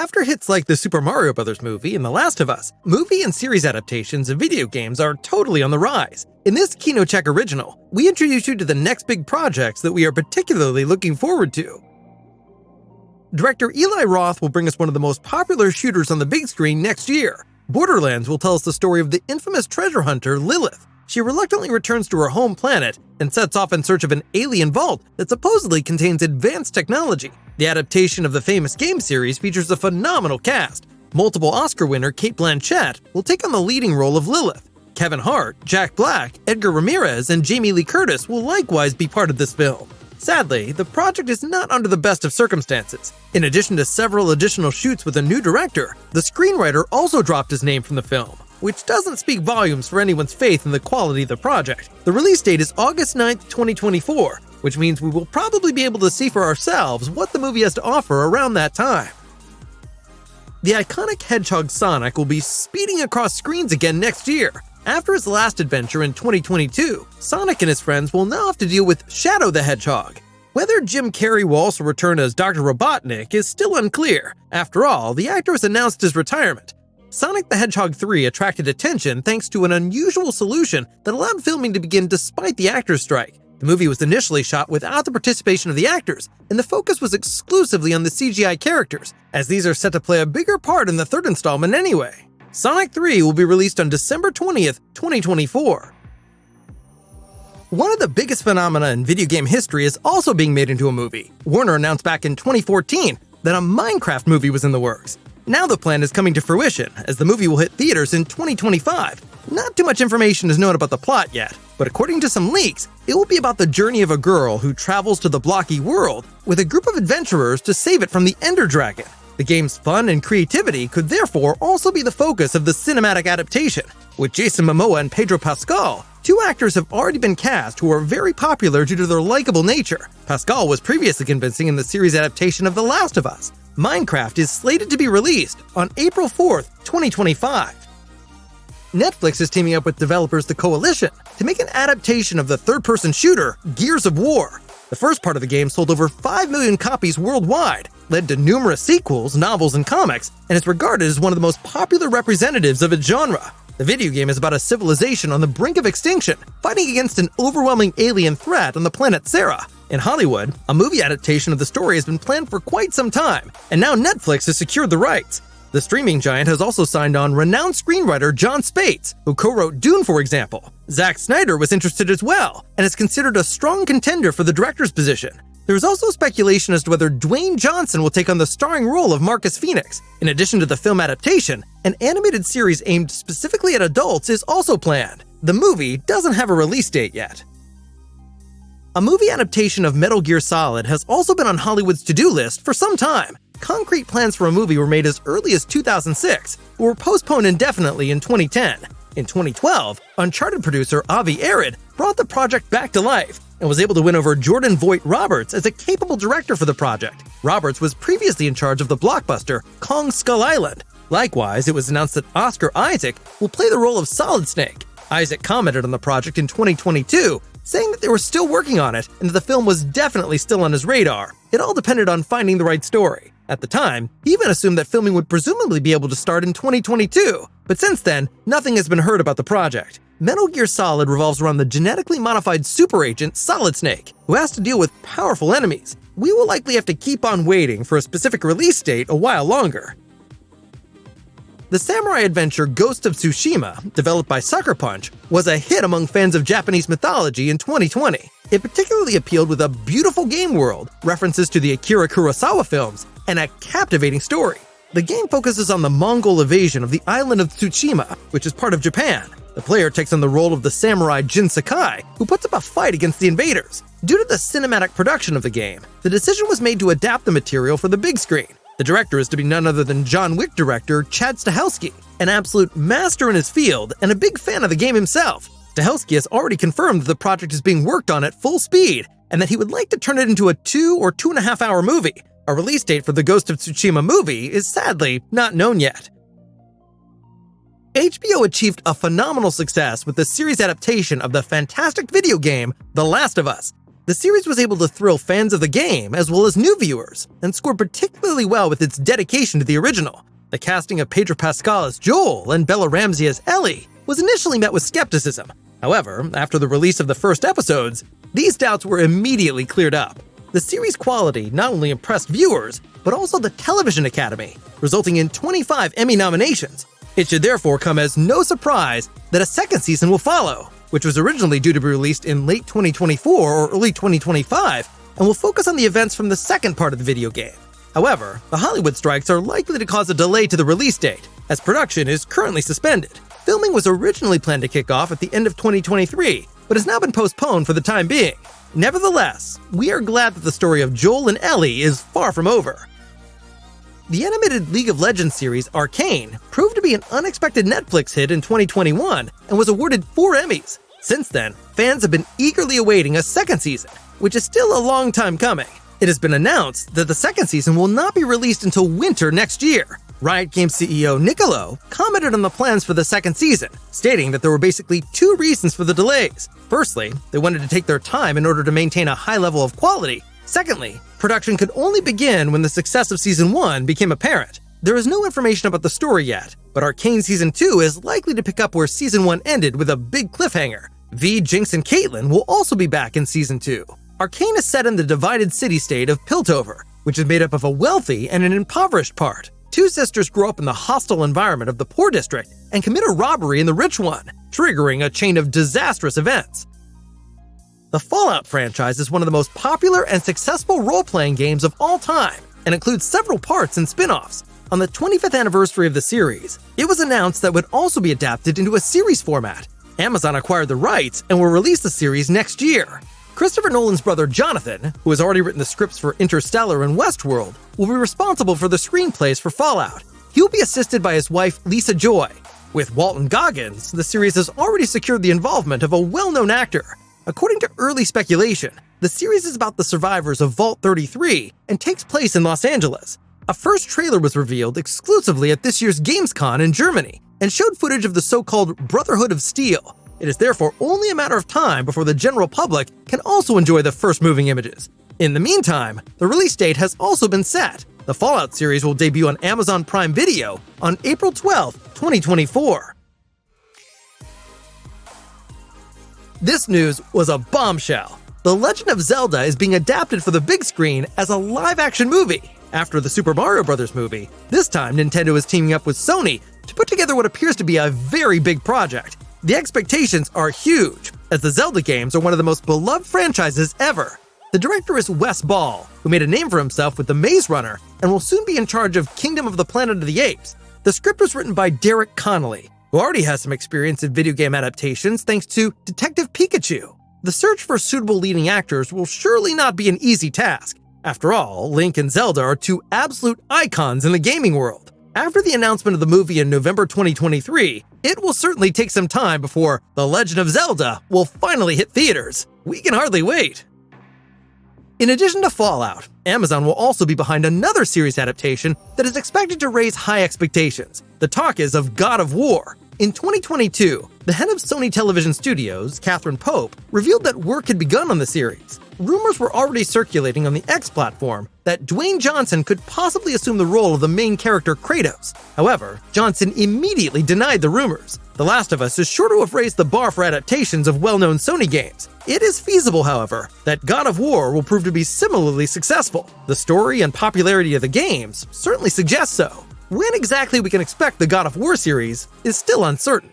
After hits like the Super Mario Bros. Movie and The Last of Us, movie and series adaptations of video games are totally on the rise. In this KinoCheck original, we introduce you to the next big projects that we are particularly looking forward to. Director Eli Roth will bring us one of the most popular shooters on the big screen next year. Borderlands will tell us the story of the infamous treasure hunter Lilith. She reluctantly returns to her home planet and sets off in search of an alien vault that supposedly contains advanced technology. The adaptation of the famous game series features a phenomenal cast. Multiple Oscar winner Cate Blanchett will take on the leading role of Lilith. Kevin Hart, Jack Black, Edgar Ramirez, and Jamie Lee Curtis will likewise be part of this film. Sadly, the project is not under the best of circumstances. In addition to several additional shoots with a new director, the screenwriter also dropped his name from the film, which doesn't speak volumes for anyone's faith in the quality of the project. The release date is August 9th, 2024, which means we will probably be able to see for ourselves what the movie has to offer around that time. The iconic Hedgehog Sonic will be speeding across screens again next year. After his last adventure in 2022, Sonic and his friends will now have to deal with Shadow the Hedgehog. Whether Jim Carrey will also return as Dr. Robotnik is still unclear. After all, the actor has announced his retirement. Sonic the Hedgehog 3 attracted attention thanks to an unusual solution that allowed filming to begin despite the actors' strike. The movie was initially shot without the participation of the actors, and the focus was exclusively on the CGI characters, as these are set to play a bigger part in the third installment anyway. Sonic 3 will be released on December 20th, 2024. One of the biggest phenomena in video game history is also being made into a movie. Warner announced back in 2014 that a Minecraft movie was in the works. Now the plan is coming to fruition, as the movie will hit theaters in 2025. Not too much information is known about the plot yet, but according to some leaks, it will be about the journey of a girl who travels to the blocky world with a group of adventurers to save it from the Ender Dragon. The game's fun and creativity could therefore also be the focus of the cinematic adaptation. With Jason Momoa and Pedro Pascal, two actors have already been cast who are very popular due to their likable nature. Pascal was previously convincing in the series adaptation of The Last of Us. Minecraft is slated to be released on April 4th, 2025. Netflix is teaming up with developers The Coalition to make an adaptation of the third-person shooter Gears of War. The first part of the game sold over 5 million copies worldwide, led to numerous sequels, novels, and comics, and is regarded as one of the most popular representatives of its genre. The video game is about a civilization on the brink of extinction, fighting against an overwhelming alien threat on the planet Sarah. In Hollywood, a movie adaptation of the story has been planned for quite some time, and now Netflix has secured the rights. The streaming giant has also signed on renowned screenwriter John Spates, who co-wrote Dune, for example. Zack Snyder was interested as well, and is considered a strong contender for the director's position. There is also speculation as to whether Dwayne Johnson will take on the starring role of Marcus Phoenix. In addition to the film adaptation, an animated series aimed specifically at adults is also planned. The movie doesn't have a release date yet. A movie adaptation of Metal Gear Solid has also been on Hollywood's to-do list for some time. Concrete plans for a movie were made as early as 2006, but were postponed indefinitely in 2010. In 2012, Uncharted producer Avi Arad brought the project back to life and was able to win over Jordan Voight Roberts as a capable director for the project. Roberts was previously in charge of the blockbuster Kong Skull Island. Likewise, it was announced that Oscar Isaac will play the role of Solid Snake. Isaac commented on the project in 2022, saying that they were still working on it and that the film was definitely still on his radar. It all depended on finding the right story. At the time, he even assumed that filming would presumably be able to start in 2022, but since then, nothing has been heard about the project. Metal Gear Solid revolves around the genetically modified super agent Solid Snake, who has to deal with powerful enemies. We will likely have to keep on waiting for a specific release date a while longer. The samurai adventure Ghost of Tsushima, developed by Sucker Punch, was a hit among fans of Japanese mythology in 2020. It particularly appealed with a beautiful game world, references to the Akira Kurosawa films, and a captivating story. The game focuses on the Mongol invasion of the island of Tsushima, which is part of Japan. The player takes on the role of the samurai Jin Sakai, who puts up a fight against the invaders. Due to the cinematic production of the game, the decision was made to adapt the material for the big screen. The director is to be none other than John Wick director Chad Stahelski, an absolute master in his field and a big fan of the game himself. Stahelski has already confirmed that the project is being worked on at full speed and that he would like to turn it into a 2 or 2.5 hour movie. A release date for the Ghost of Tsushima movie is sadly not known yet. HBO achieved a phenomenal success with the series adaptation of the fantastic video game The Last of Us. The series was able to thrill fans of the game as well as new viewers, and scored particularly well with its dedication to the original. The casting of Pedro Pascal as Joel and Bella Ramsey as Ellie was initially met with skepticism. However, after the release of the first episodes, these doubts were immediately cleared up. The series' quality not only impressed viewers, but also the Television Academy, resulting in 25 Emmy nominations. It should therefore come as no surprise that a second season will follow, which was originally due to be released in late 2024 or early 2025, and will focus on the events from the second part of the video game. However, the Hollywood strikes are likely to cause a delay to the release date, as production is currently suspended. Filming was originally planned to kick off at the end of 2023, but has now been postponed for the time being. Nevertheless, we are glad that the story of Joel and Ellie is far from over. The animated League of Legends series Arcane proved to be an unexpected Netflix hit in 2021 and was awarded 4 Emmys. Since then, fans have been eagerly awaiting a second season, which is still a long time coming. It has been announced that the second season will not be released until winter next year. Riot Games CEO Niccolo commented on the plans for the second season, stating that there were basically 2 reasons for the delays. Firstly, they wanted to take their time in order to maintain a high level of quality. Secondly, production could only begin when the success of Season 1 became apparent. There is no information about the story yet, but Arcane Season 2 is likely to pick up where Season 1 ended with a big cliffhanger. V, Jinx, and Caitlyn will also be back in Season 2. Arcane is set in the divided city-state of Piltover, which is made up of a wealthy and an impoverished part. 2 sisters grow up in the hostile environment of the poor district and commit a robbery in the rich one, triggering a chain of disastrous events. The Fallout franchise is one of the most popular and successful role-playing games of all time, and includes several parts and spin-offs. On the 25th anniversary of the series, it was announced that it would also be adapted into a series format. Amazon acquired the rights and will release the series next year. Christopher Nolan's brother Jonathan, who has already written the scripts for Interstellar and Westworld, will be responsible for the screenplays for Fallout. He will be assisted by his wife Lisa Joy. With Walton Goggins, the series has already secured the involvement of a well-known actor. According to early speculation, the series is about the survivors of Vault 33 and takes place in Los Angeles. A first trailer was revealed exclusively at this year's Gamescom in Germany and showed footage of the so-called Brotherhood of Steel. It is therefore only a matter of time before the general public can also enjoy the first moving images. In the meantime, the release date has also been set. The Fallout series will debut on Amazon Prime Video on April 12, 2024. This news was a bombshell. The Legend of Zelda is being adapted for the big screen as a live-action movie. After the Super Mario Bros. Movie, this time Nintendo is teaming up with Sony to put together what appears to be a very big project. The expectations are huge, as the Zelda games are one of the most beloved franchises ever. The director is Wes Ball, who made a name for himself with The Maze Runner and will soon be in charge of Kingdom of the Planet of the Apes. The script was written by Derek Connolly, who already has some experience in video game adaptations thanks to Detective Pikachu. The search for suitable leading actors will surely not be an easy task. After all, Link and Zelda are 2 absolute icons in the gaming world. After the announcement of the movie in November 2023, it will certainly take some time before The Legend of Zelda will finally hit theaters. We can hardly wait. In addition to Fallout, Amazon will also be behind another series adaptation that is expected to raise high expectations. The talk is of God of War. In 2022, the head of Sony Television Studios, Catherine Pope, revealed that work had begun on the series. Rumors were already circulating on the X platform that Dwayne Johnson could possibly assume the role of the main character Kratos. However, Johnson immediately denied the rumors. The Last of Us is sure to have raised the bar for adaptations of well-known Sony games. It is feasible, however, that God of War will prove to be similarly successful. The story and popularity of the games certainly suggest so. When exactly we can expect the God of War series is still uncertain.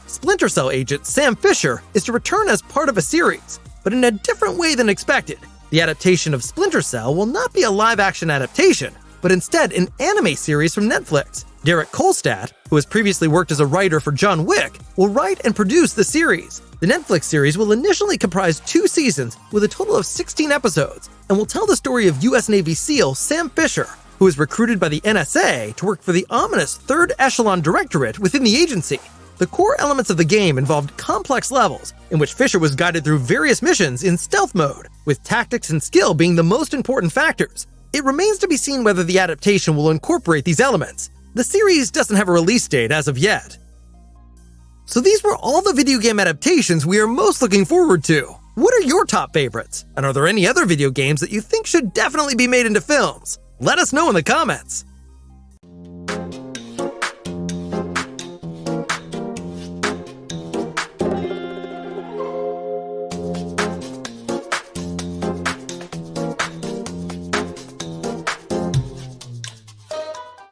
Splinter Cell agent Sam Fisher is to return as part of a series, but in a different way than expected. The adaptation of Splinter Cell will not be a live-action adaptation, but instead an anime series from Netflix. Derek Kolstad, who has previously worked as a writer for John Wick, will write and produce the series. The Netflix series will initially comprise 2 seasons with a total of 16 episodes, and will tell the story of U.S. Navy SEAL Sam Fisher, who is recruited by the NSA to work for the ominous Third Echelon Directorate within the agency. The core elements of the game involved complex levels, in which Fisher was guided through various missions in stealth mode, with tactics and skill being the most important factors. It remains to be seen whether the adaptation will incorporate these elements. The series doesn't have a release date as of yet. So these were all the video game adaptations we are most looking forward to. What are your top favorites? And are there any other video games that you think should definitely be made into films? Let us know in the comments.